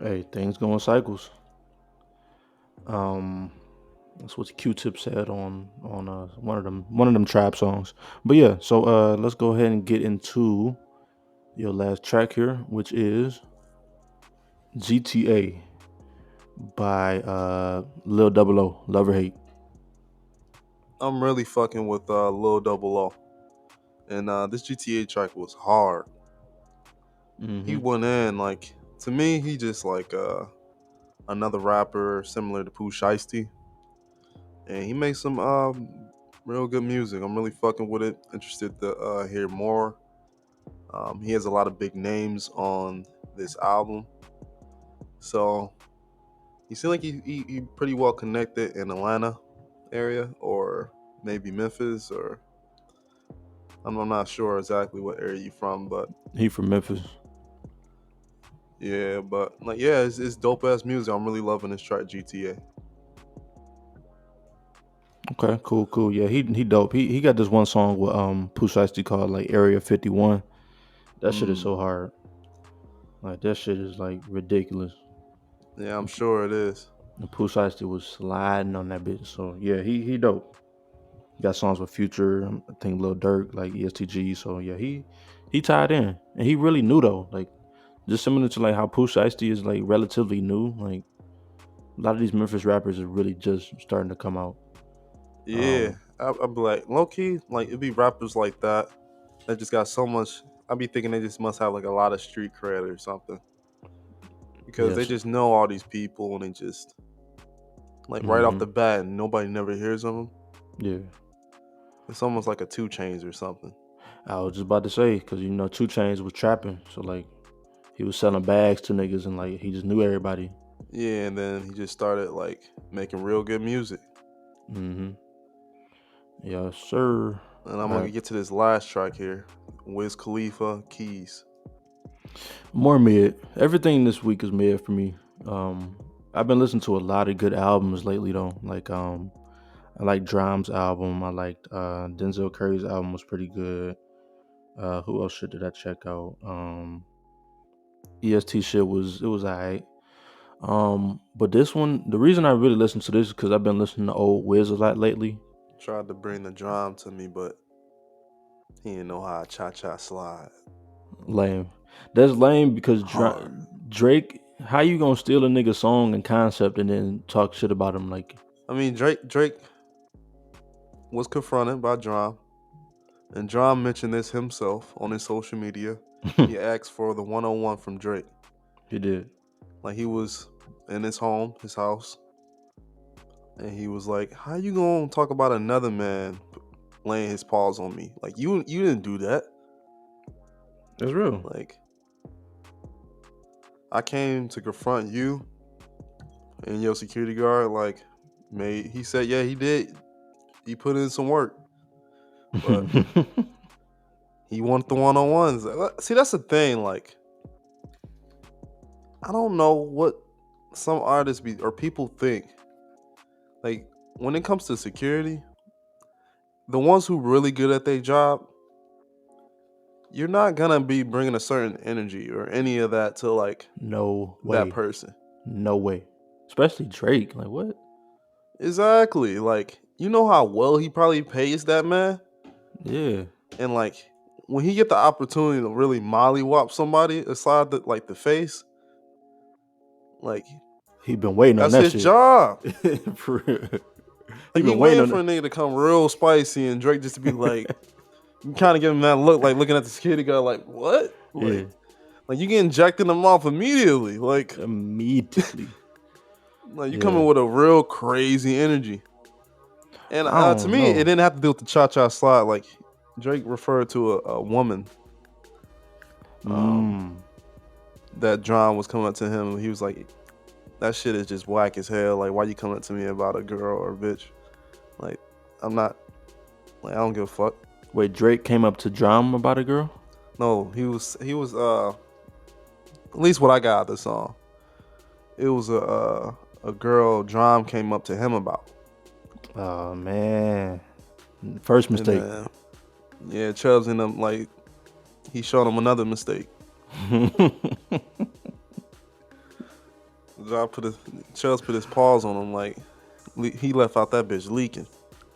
Hey, things go in cycles. Um, that's what Q-Tip said on one of them trap songs. But yeah, so let's go ahead and get into your last track here, which is GTA by Lil Double O, Love or Hate. I'm really fucking with Lil Double O. And this GTA track was hard. He Mm-hmm. went in like to me, he just like another rapper similar to Pooh Shiesty. And he makes some real good music. I'm really fucking with it. Interested to hear more. He has a lot of big names on this album, so he seems like he pretty well connected in Atlanta area or maybe Memphis or I'm not sure exactly what area you from, but He from Memphis. yeah, but like yeah, it's dope ass music. I'm really loving this track GTA. Okay, cool. Yeah, he dope. He got this one song with Pooh Shiesty called like Area 51. That shit is Mm, so hard. Like that shit is like ridiculous. yeah, I'm sure it is. And Pooh Shiesty was sliding on that bitch. So yeah, he dope. Got songs with Future, I think Lil Durk, like ESTG. So yeah, he tied in, and he really knew though. Like just similar to like how Pooh Shiesty is like relatively new. Like a lot of these Memphis rappers are really just starting to come out. Yeah, Um, I'd be like low key, like it be rappers like that that just got so much. I'd be thinking they just must have like a lot of street cred or something because they yes, just know all these people and they just like right off mm-hmm, the bat and nobody never hears of them. yeah. It's almost like a 2 Chainz or something. I was just about to say because 2 Chainz was trapping, so like he was selling bags to niggas, and like he just knew everybody. Yeah, and then he just started like making real good music. Mm-hmm. Yes, sir. And I'm All gonna right. get to this last track here, Wiz Khalifa, Keys. More mid. Everything this week is mid for me. Um, I've been listening to a lot of good albums lately though. Like I like Drum's album. I liked Denzel Curry's album was pretty good. Who else shit did I check out? EST shit was alright. But this one, the reason I really listen to this is because I've been listening to old Wiz a lot lately. Tried to bring the drum to me, but he didn't know how to cha-cha slide. Lame. That's lame because Hard. Drake. How you gonna steal a nigga song and concept and then talk shit about him like? I mean, Drake was confronted by Drum, and Drum mentioned this himself on his social media. He asked for the 101 from Drake. He did. Like he was in his home, his house, and he was like, "How you gonna talk about another man laying his paws on me? Like you didn't do that." That's real. Like I came to confront you and your security guard. Like, he said, yeah, he did. He put in some work, but he wanted the one-on-ones. See, that's the thing. Like, I don't know what some artists or people think. Like, when it comes to security, the ones who really good at their job, you're not gonna be bringing a certain energy or any of that to like No that way. person. No way. Especially Drake. Like, what? Exactly. Like, you know how well he probably pays that man, Yeah. and like when he get the opportunity to really mollywop somebody aside the face, like He been waiting on that's that his shit. job. For real. He Like, he been waiting waiting on for it. a nigga to come real spicy and Drake just to be like, you kind of give him that look, like looking at the security guard, like, what? Yeah. Like you get injecting them off immediately. Like Immediately. you Yeah. coming with a real crazy energy. And I to don't me, it know. didn't have to do with the cha-cha slide. Like, Drake referred to a woman that John was coming up to him. And he was like, that shit is just whack as hell. Like, why you coming up to me about a girl or a bitch? Like, I'm not, like, I don't give a fuck. Wait, Drake came up to Drum about a girl? No, he was at least what I got out of the song. It was a girl Drum came up to him about. Oh, man. First mistake. And, yeah, Chubbs in them, like, he showed him another mistake. Chubbs put his paws on him, like, he left out that bitch leaking.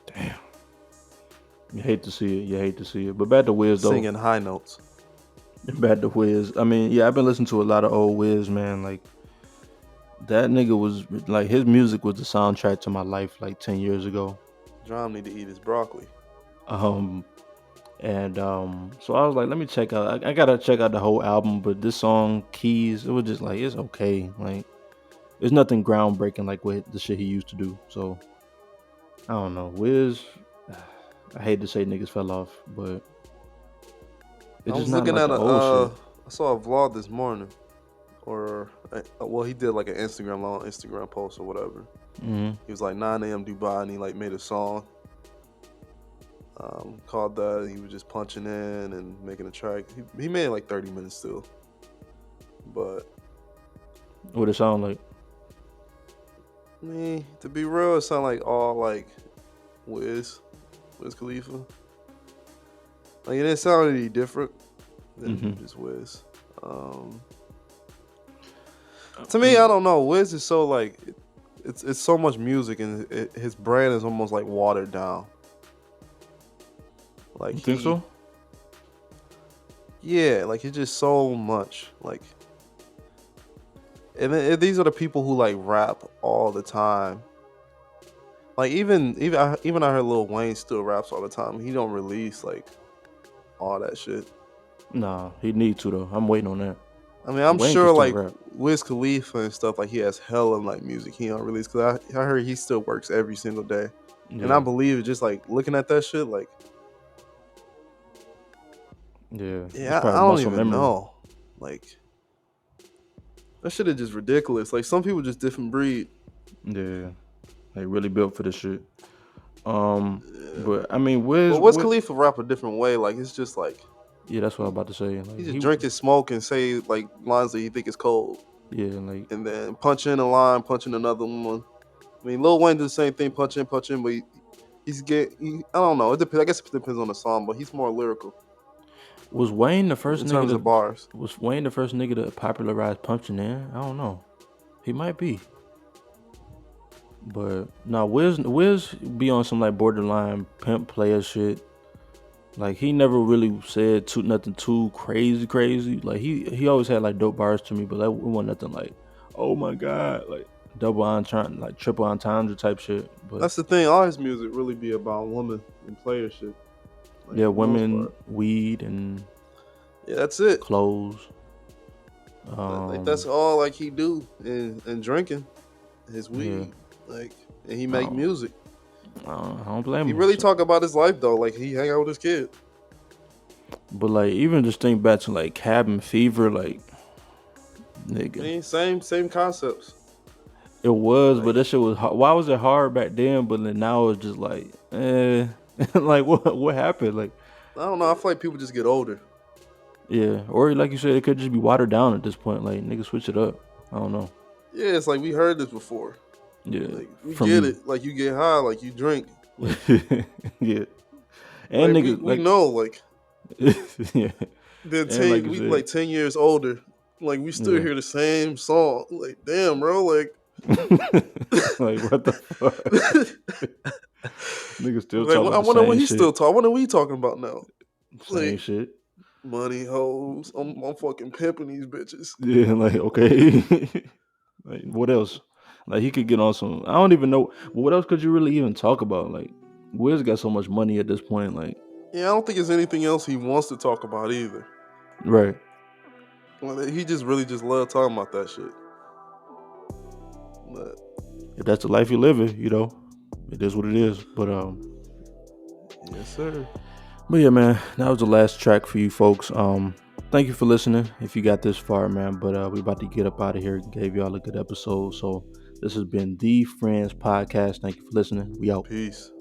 Damn. You hate to see it. But back to Wiz, though. Singing high notes. Back to Wiz. I mean, yeah, I've been listening to a lot of old Wiz, man. Like, that nigga was, like, his music was the soundtrack to my life, like, 10 years ago. Drum need to eat his broccoli. So I was like, let me check out. I gotta check out the whole album, but this song, Keys, it was just like, it's okay. Like, there's nothing groundbreaking like what the shit he used to do. So I don't know. Wiz, I hate to say niggas fell off, but it's just not like the old shit. I saw a vlog this morning, he did like an Instagram post or whatever. Mm-hmm. He was like 9 a.m. Dubai, and he like made a song called that. He was just punching in and making a track. He made it like 30 minutes still, but What it sound like? I mean, to be real, it sound like all like Wiz Khalifa. Like, it didn't sound any different than just Wiz. To me, I don't know. Wiz is so like, it's so much music, and his brand is almost like watered down. Like, You think so? Yeah, like it's just so much. Like, and these are the people who like rap all the time. Like, even I heard Lil Wayne still raps all the time. He don't release like all that shit. Nah, he need to though. I'm waiting on that. I mean, I'm Wayne sure can still like rap. Wiz Khalifa and stuff, like he has hella like music he don't release, because I heard he still works every single day. Yeah. And I believe it, just like looking at that shit, like, yeah, I don't even know. Like, that shit is just ridiculous. Like, some people just different breed. Yeah, they really built for this shit. But I mean, Wiz Khalifa rap a different way. Like, it's just like, yeah, that's what I'm about to say. Like, he just drink his smoke and say like lines that he think is cold. Yeah, like, and then punch in a line, punch in another one. I mean, Lil Wayne does the same thing, punch in, but I don't know. It depends. I guess it depends on the song, but he's more lyrical. Was Wayne the first in nigga terms of bars? Was Wayne the first nigga to popularize punching in? I don't know. He might be. But now Wiz be on some like borderline pimp player shit. Like, he never really said nothing too crazy. Like, he always had like dope bars to me, but like, it wasn't nothing like, oh my god, like double entendre, like triple entendre type shit. But that's the thing. All his music really be about women and player shit. Like, yeah, women, weed, and that's it. Clothes. Like, that's all like he do, and drinking his weed. Yeah. Like, and he make music. I don't blame him. He really talk about his life though. Like, he hang out with his kid. But like, even just think back to like Cabin Fever, like nigga. Same concepts. It was, but Like, that shit was hard. Why was it hard back then? But then now it's just like, like what happened? Like, I don't know. I feel like people just get older. yeah, or like you said, it could just be watered down at this point. Like, nigga, switch it up. I don't know. Yeah, it's like we heard this before. Yeah, Like we from get you. it. Like you get high, like you drink. Like, Yeah, and like niggas we like, know. Like yeah, then and like you we said, like 10 years older. Like we still yeah. hear the same song. Like damn, bro. Like Like what the fuck? Niggas still like talking I the wonder what same he's still shit. talking. I wonder what he talking about now. Same Like shit. money hoes. I'm fucking pimping these bitches. Yeah, like okay. Like what else? Like he could get on some. I don't even know. What else could you really even talk about? Like Wiz got so much money at this point. Like Yeah, I don't think there's anything else he wants to talk about either. right. Like, he just really just love talking about that shit. But If that's the life you live in, it is what it is. yes, sir. But yeah, man, that was the last track for you folks. Thank you for listening. If you got this far, man. But we about to get up out of here. Gave y'all a good episode. So this has been the Friends Podcast. Thank you for listening. We out. Peace.